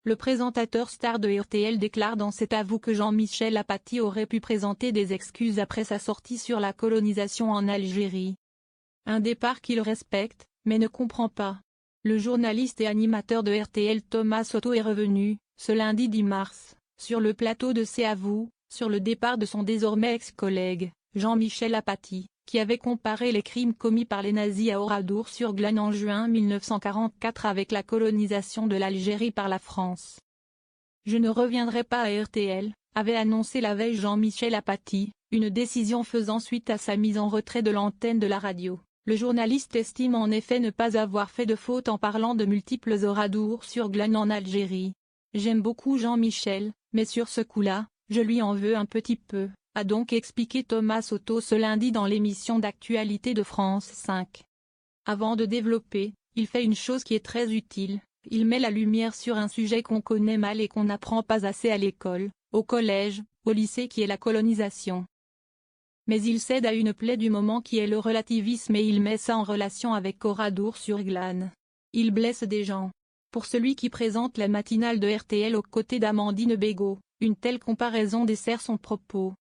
Le présentateur star de RTL déclare dans cet avou que Jean-Michel Apathy aurait pu présenter des excuses après sa sortie sur la colonisation en Algérie. Un départ qu'il respecte, mais ne comprend pas. Le journaliste et animateur de RTL Thomas Soto est revenu, ce lundi 10 mars, sur le plateau de C'est à vous, sur le départ de son désormais ex-collègue, Jean-Michel Apathy, qui avait comparé les crimes commis par les nazis à Oradour-sur-Glane en juin 1944 avec la colonisation de l'Algérie par la France. « Je ne reviendrai pas à RTL », avait annoncé la veille Jean-Michel Apathy, une décision faisant suite à sa mise en retrait de l'antenne de la radio. Le journaliste estime en effet ne pas avoir fait de faute en parlant de multiples Oradour-sur-Glane en Algérie. « J'aime beaucoup Jean-Michel, mais sur ce coup-là, je lui en veux un petit peu », a donc expliqué Thomas Soto ce lundi dans l'émission d'actualité de France 5. Avant de développer, il fait une chose qui est très utile, il met la lumière sur un sujet qu'on connaît mal et qu'on n'apprend pas assez à l'école, au collège, au lycée qui est la colonisation. Mais il cède à une plaie du moment qui est le relativisme et il met ça en relation avec Oradour-sur-Glane. Il blesse des gens. Pour celui qui présente la matinale de RTL aux côtés d'Amandine Bégaud, une telle comparaison dessert son propos.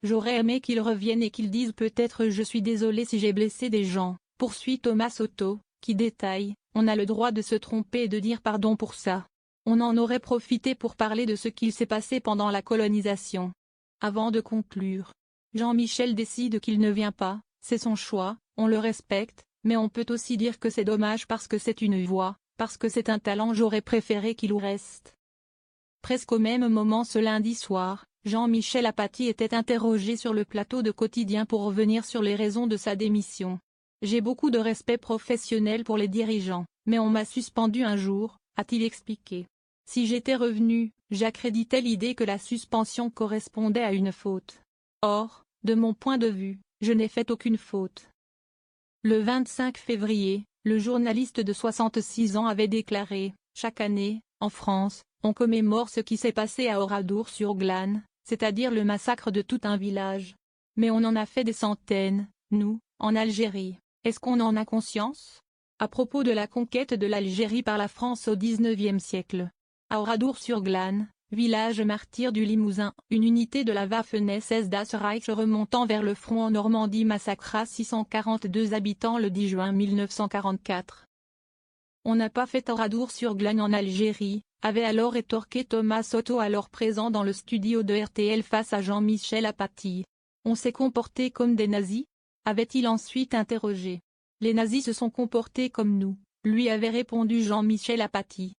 J'aurais aimé qu'il revienne et qu'il dise peut-être je suis désolé si j'ai blessé des gens, poursuit Thomas Soto, qui détaille, on a le droit de se tromper et de dire pardon pour ça. On en aurait profité pour parler de ce qu'il s'est passé pendant la colonisation. Avant de conclure, Jean-Michel décide qu'il ne vient pas, c'est son choix, on le respecte, mais on peut aussi dire que c'est dommage parce que c'est une voix, parce que c'est un talent j'aurais préféré qu'il ou reste. Presque au même moment ce lundi soir, Jean-Michel Apathy était interrogé sur le plateau de Quotidien pour revenir sur les raisons de sa démission. « J'ai beaucoup de respect professionnel pour les dirigeants, mais on m'a suspendu un jour », a-t-il expliqué. « Si j'étais revenu, j'accréditais l'idée que la suspension correspondait à une faute. Or, de mon point de vue, je n'ai fait aucune faute. » Le 25 février, le journaliste de 66 ans avait déclaré « Chaque année, en France, on commémore ce qui s'est passé à Oradour-sur-Glane, c'est-à-dire le massacre de tout un village. Mais on en a fait des centaines, nous, en Algérie. Est-ce qu'on en a conscience ?» À propos de la conquête de l'Algérie par la France au XIXe siècle. À Oradour-sur-Glane, village martyr du Limousin, une unité de la Waffen-SS Das Reich remontant vers le front en Normandie massacra 642 habitants le 10 juin 1944. On n'a pas fait Oradour-sur-Glane en Algérie, avait alors rétorqué Thomas Soto alors présent dans le studio de RTL face à Jean-Michel Apathy. On s'est comporté comme des nazis ? Avait-il ensuite interrogé. Les nazis se sont comportés comme nous, lui avait répondu Jean-Michel Apathy.